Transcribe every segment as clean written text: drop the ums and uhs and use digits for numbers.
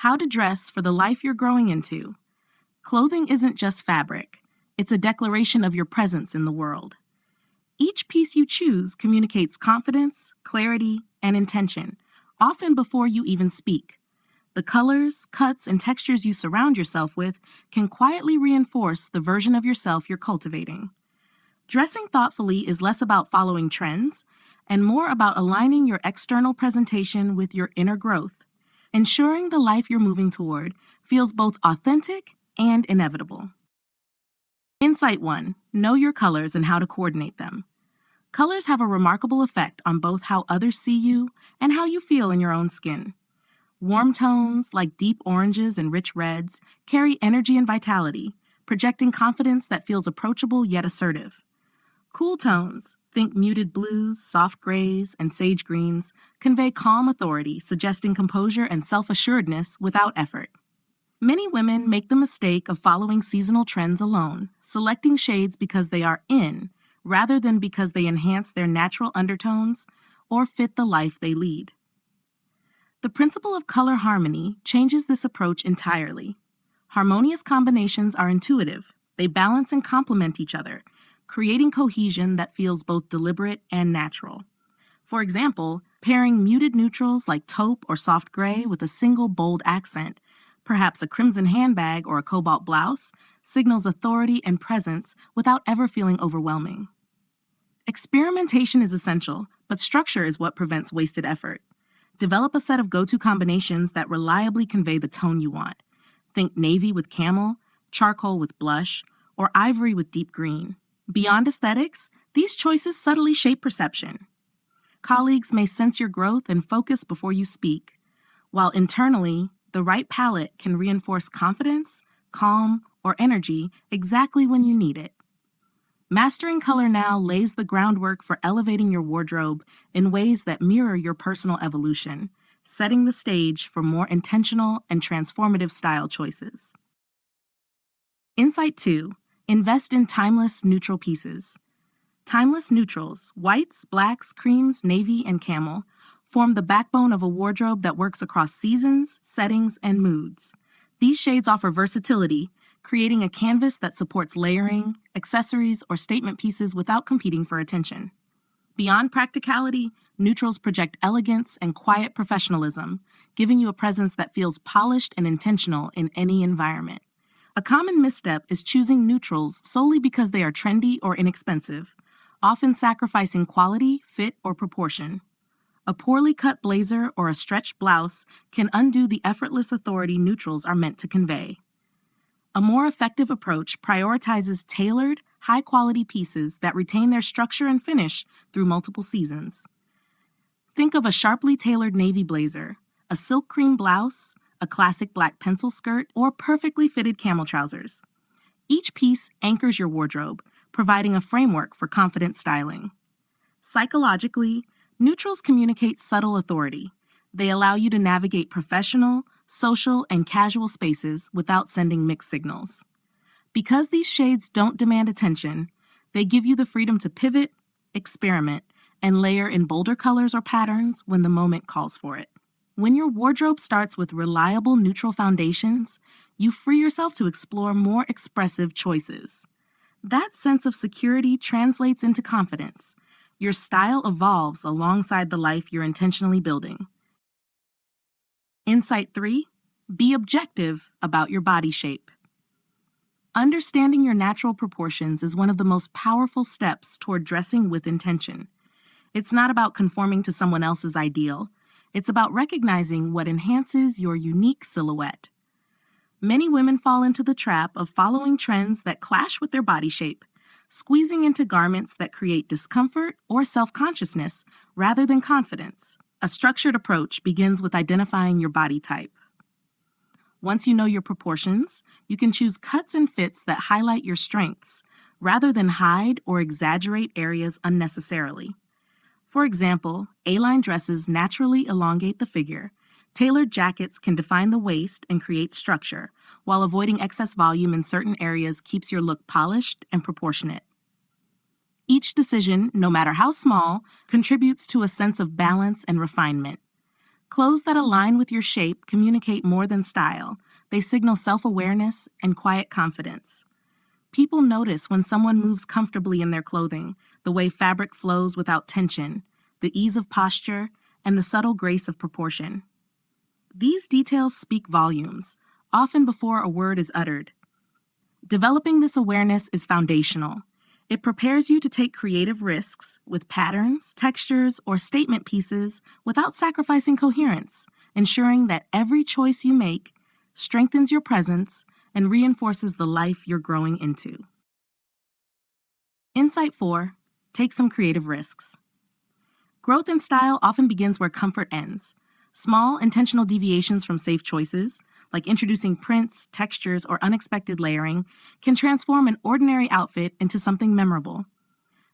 How to dress for the life you're growing into. Clothing isn't just fabric, it's a declaration of your presence in the world. Each piece you choose communicates confidence, clarity, and intention, often before you even speak. The colors, cuts, and textures you surround yourself with can quietly reinforce the version of yourself you're cultivating. Dressing thoughtfully is less about following trends and more about aligning your external presentation with your inner growth, ensuring the life you're moving toward feels both authentic and inevitable. Insight 1. Know your colors and how to coordinate them. Colors have a remarkable effect on both how others see you and how you feel in your own skin. Warm tones, like deep oranges and rich reds, carry energy and vitality, projecting confidence that feels approachable yet assertive. Cool tones, think muted blues, soft grays, and sage greens, convey calm authority, suggesting composure and self-assuredness without effort. Many women make the mistake of following seasonal trends alone, selecting shades because they are in, rather than because they enhance their natural undertones or fit the life they lead. The principle of color harmony changes this approach entirely. Harmonious combinations are intuitive. They balance and complement each other, creating cohesion that feels both deliberate and natural. For example, pairing muted neutrals like taupe or soft gray with a single bold accent, perhaps a crimson handbag or a cobalt blouse, signals authority and presence without ever feeling overwhelming. Experimentation is essential, but structure is what prevents wasted effort. Develop a set of go-to combinations that reliably convey the tone you want. Think navy with camel, charcoal with blush, or ivory with deep green. Beyond aesthetics, these choices subtly shape perception. Colleagues may sense your growth and focus before you speak, while internally, the right palette can reinforce confidence, calm, or energy exactly when you need it. Mastering color now lays the groundwork for elevating your wardrobe in ways that mirror your personal evolution, setting the stage for more intentional and transformative style choices. Insight 2. Invest in timeless, neutral pieces. Timeless neutrals, whites, blacks, creams, navy, and camel, form the backbone of a wardrobe that works across seasons, settings, and moods. These shades offer versatility, creating a canvas that supports layering, accessories, or statement pieces without competing for attention. Beyond practicality, neutrals project elegance and quiet professionalism, giving you a presence that feels polished and intentional in any environment. A common misstep is choosing neutrals solely because they are trendy or inexpensive, often sacrificing quality, fit, or proportion. A poorly cut blazer or a stretched blouse can undo the effortless authority neutrals are meant to convey. A more effective approach prioritizes tailored, high-quality pieces that retain their structure and finish through multiple seasons. Think of a sharply tailored navy blazer, a silk cream blouse, a classic black pencil skirt, or perfectly fitted camel trousers. Each piece anchors your wardrobe, providing a framework for confident styling. Psychologically, neutrals communicate subtle authority. They allow you to navigate professional, social, and casual spaces without sending mixed signals. Because these shades don't demand attention, they give you the freedom to pivot, experiment, and layer in bolder colors or patterns when the moment calls for it. When your wardrobe starts with reliable neutral foundations, you free yourself to explore more expressive choices. That sense of security translates into confidence. Your style evolves alongside the life you're intentionally building. Insight 3. Be objective about your body shape. Understanding your natural proportions is one of the most powerful steps toward dressing with intention. It's not about conforming to someone else's ideal. It's about recognizing what enhances your unique silhouette. Many women fall into the trap of following trends that clash with their body shape, squeezing into garments that create discomfort or self-consciousness rather than confidence. A structured approach begins with identifying your body type. Once you know your proportions, you can choose cuts and fits that highlight your strengths, rather than hide or exaggerate areas unnecessarily. For example, A-line dresses naturally elongate the figure. Tailored jackets can define the waist and create structure, while avoiding excess volume in certain areas keeps your look polished and proportionate. Each decision, no matter how small, contributes to a sense of balance and refinement. Clothes that align with your shape communicate more than style. They signal self-awareness and quiet confidence. People notice when someone moves comfortably in their clothing, the way fabric flows without tension, the ease of posture, and the subtle grace of proportion. These details speak volumes, often before a word is uttered. Developing this awareness is foundational. It prepares you to take creative risks with patterns, textures, or statement pieces without sacrificing coherence, ensuring that every choice you make strengthens your presence and reinforces the life you're growing into. Insight 4. Take some creative risks. Growth in style often begins where comfort ends. Small, intentional deviations from safe choices, like introducing prints, textures, or unexpected layering, can transform an ordinary outfit into something memorable.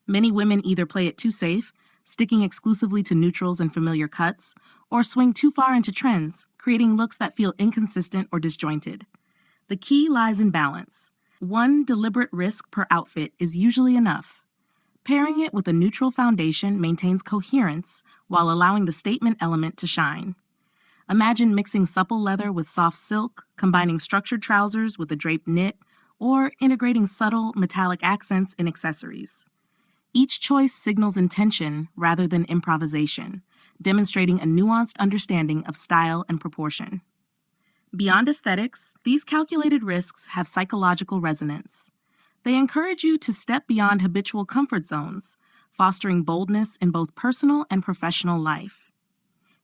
Many women either play it too safe, sticking exclusively to neutrals and familiar cuts, or swing too far into trends, creating looks that feel inconsistent or disjointed. The key lies in balance. One deliberate risk per outfit is usually enough. Pairing it with a neutral foundation maintains coherence while allowing the statement element to shine. Imagine mixing supple leather with soft silk, combining structured trousers with a draped knit, or integrating subtle metallic accents in accessories. Each choice signals intention rather than improvisation, demonstrating a nuanced understanding of style and proportion. Beyond aesthetics, these calculated risks have psychological resonance. They encourage you to step beyond habitual comfort zones, fostering boldness in both personal and professional life.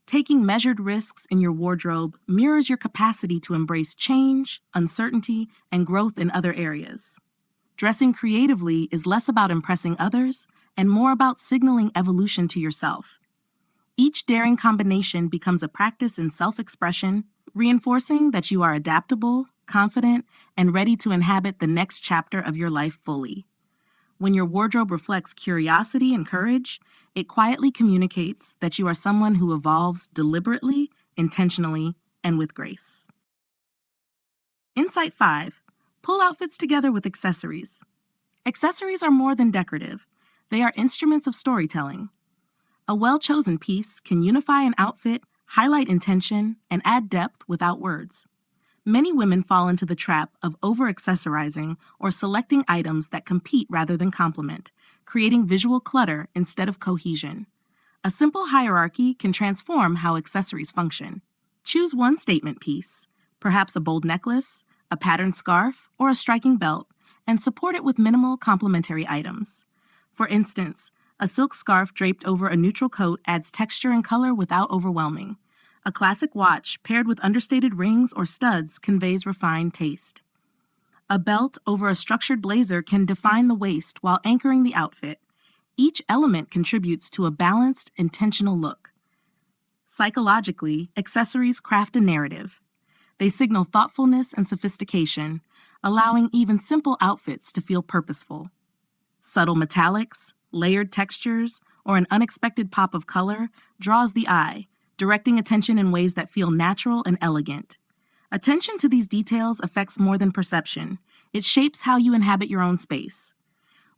Taking measured risks in your wardrobe mirrors your capacity to embrace change, uncertainty, and growth in other areas. Dressing creatively is less about impressing others and more about signaling evolution to yourself. Each daring combination becomes a practice in self-expression, reinforcing that you are adaptable, confident, and ready to inhabit the next chapter of your life fully. When your wardrobe reflects curiosity and courage, it quietly communicates that you are someone who evolves deliberately, intentionally, and with grace. Insight 5. Pull outfits together with accessories. Accessories are more than decorative. They are instruments of storytelling. A well-chosen piece can unify an outfit, highlight intention, and add depth without words. Many women fall into the trap of over-accessorizing or selecting items that compete rather than complement, creating visual clutter instead of cohesion. A simple hierarchy can transform how accessories function. Choose one statement piece, perhaps a bold necklace, a patterned scarf, or a striking belt, and support it with minimal complementary items. For instance, a silk scarf draped over a neutral coat adds texture and color without overwhelming. A classic watch paired with understated rings or studs conveys refined taste. A belt over a structured blazer can define the waist while anchoring the outfit. Each element contributes to a balanced, intentional look. Psychologically, accessories craft a narrative. They signal thoughtfulness and sophistication, allowing even simple outfits to feel purposeful. Subtle metallics, layered textures, or an unexpected pop of color draws the eye, directing attention in ways that feel natural and elegant. Attention to these details affects more than perception. It shapes how you inhabit your own space.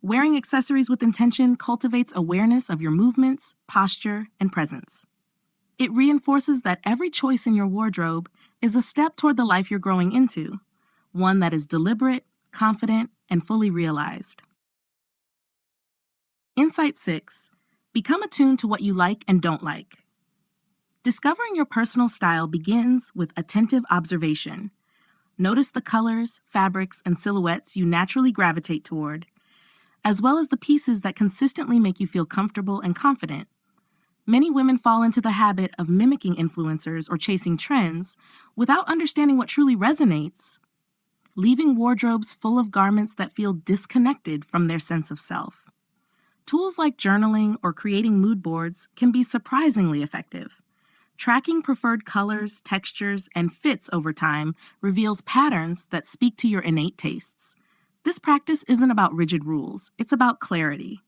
Wearing accessories with intention cultivates awareness of your movements, posture, and presence. It reinforces that every choice in your wardrobe is a step toward the life you're growing into, one that is deliberate, confident, and fully realized. Insight 6. Become attuned to what you like and don't like. Discovering your personal style begins with attentive observation. Notice the colors, fabrics, and silhouettes you naturally gravitate toward, as well as the pieces that consistently make you feel comfortable and confident. Many women fall into the habit of mimicking influencers or chasing trends without understanding what truly resonates, leaving wardrobes full of garments that feel disconnected from their sense of self. Tools like journaling or creating mood boards can be surprisingly effective. Tracking preferred colors, textures, and fits over time reveals patterns that speak to your innate tastes. This practice isn't about rigid rules, it's about clarity.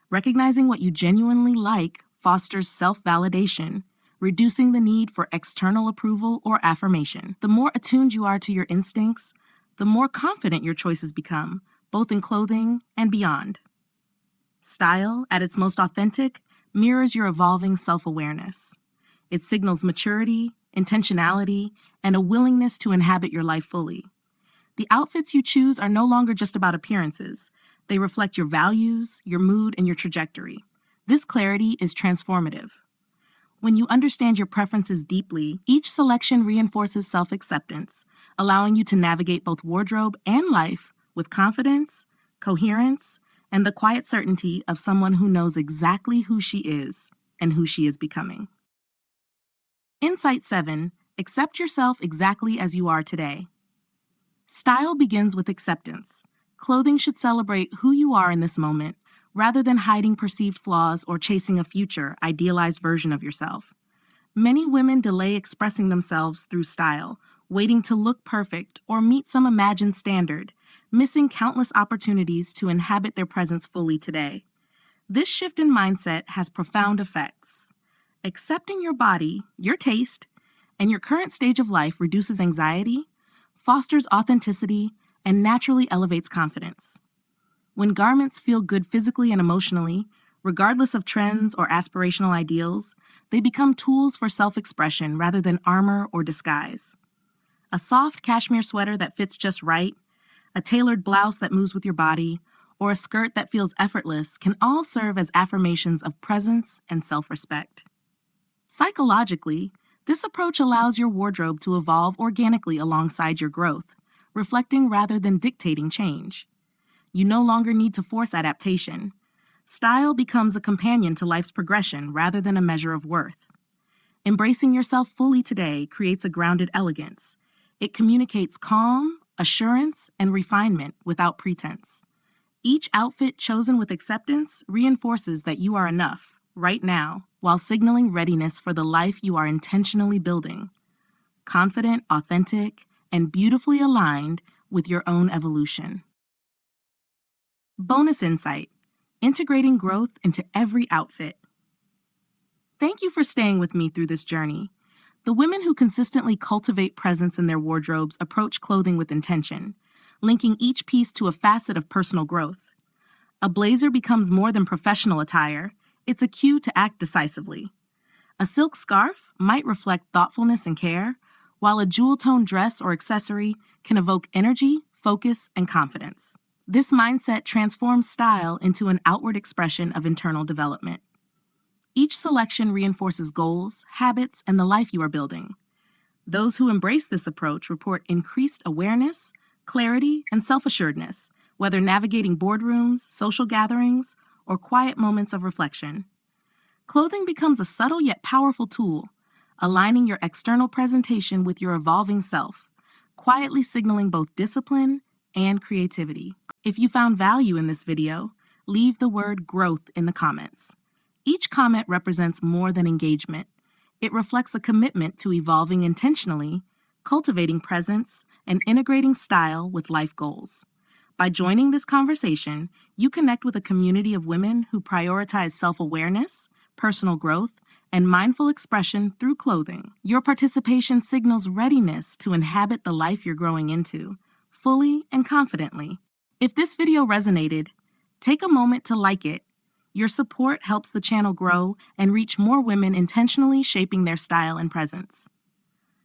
Recognizing what you genuinely like fosters self-validation, reducing the need for external approval or affirmation. The more attuned you are to your instincts, the more confident your choices become, both in clothing and beyond. Style, at its most authentic, mirrors your evolving self-awareness. It signals maturity, intentionality, and a willingness to inhabit your life fully. The outfits you choose are no longer just about appearances. They reflect your values, your mood, and your trajectory. This clarity is transformative. When you understand your preferences deeply, each selection reinforces self-acceptance, allowing you to navigate both wardrobe and life with confidence, coherence, and the quiet certainty of someone who knows exactly who she is and who she is becoming. Insight 7. Accept yourself exactly as you are today. Style begins with acceptance. Clothing should celebrate who you are in this moment, rather than hiding perceived flaws or chasing a future, idealized version of yourself. Many women delay expressing themselves through style, waiting to look perfect or meet some imagined standard, missing countless opportunities to inhabit their presence fully today. This shift in mindset has profound effects. Accepting your body, your taste, and your current stage of life reduces anxiety, fosters authenticity, and naturally elevates confidence. When garments feel good physically and emotionally, regardless of trends or aspirational ideals, they become tools for self-expression rather than armor or disguise. A soft cashmere sweater that fits just right, a tailored blouse that moves with your body, or a skirt that feels effortless can all serve as affirmations of presence and self-respect. Psychologically, this approach allows your wardrobe to evolve organically alongside your growth, reflecting rather than dictating change. You no longer need to force adaptation. Style becomes a companion to life's progression rather than a measure of worth. Embracing yourself fully today creates a grounded elegance. It communicates calm, assurance, and refinement without pretense. Each outfit chosen with acceptance reinforces that you are enough, right now, while signaling readiness for the life you are intentionally building. Confident, authentic, and beautifully aligned with your own evolution. Bonus insight: integrating growth into every outfit. Thank you for staying with me through this journey. The women who consistently cultivate presence in their wardrobes approach clothing with intention, linking each piece to a facet of personal growth. A blazer becomes more than professional attire, it's a cue to act decisively. A silk scarf might reflect thoughtfulness and care, while a jewel-toned dress or accessory can evoke energy, focus, and confidence. This mindset transforms style into an outward expression of internal development. Each selection reinforces goals, habits, and the life you are building. Those who embrace this approach report increased awareness, clarity, and self-assuredness, whether navigating boardrooms, social gatherings, or quiet moments of reflection. Clothing becomes a subtle yet powerful tool, aligning your external presentation with your evolving self, quietly signaling both discipline and creativity. If you found value in this video, leave the word growth in the comments. Each comment represents more than engagement. It reflects a commitment to evolving intentionally, cultivating presence, and integrating style with life goals. By joining this conversation, you connect with a community of women who prioritize self-awareness, personal growth, and mindful expression through clothing. Your participation signals readiness to inhabit the life you're growing into, fully and confidently. If this video resonated, take a moment to like it. Your support helps the channel grow and reach more women intentionally shaping their style and presence.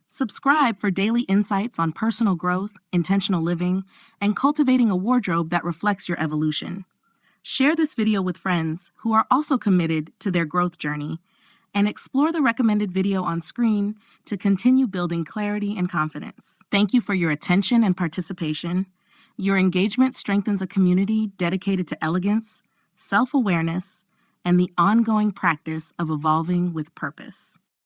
Subscribe for daily insights on personal growth, intentional living, and cultivating a wardrobe that reflects your evolution. Share this video with friends who are also committed to their growth journey, and explore the recommended video on screen to continue building clarity and confidence. Thank you for your attention and participation. Your engagement strengthens a community dedicated to elegance, self-awareness, and the ongoing practice of evolving with purpose.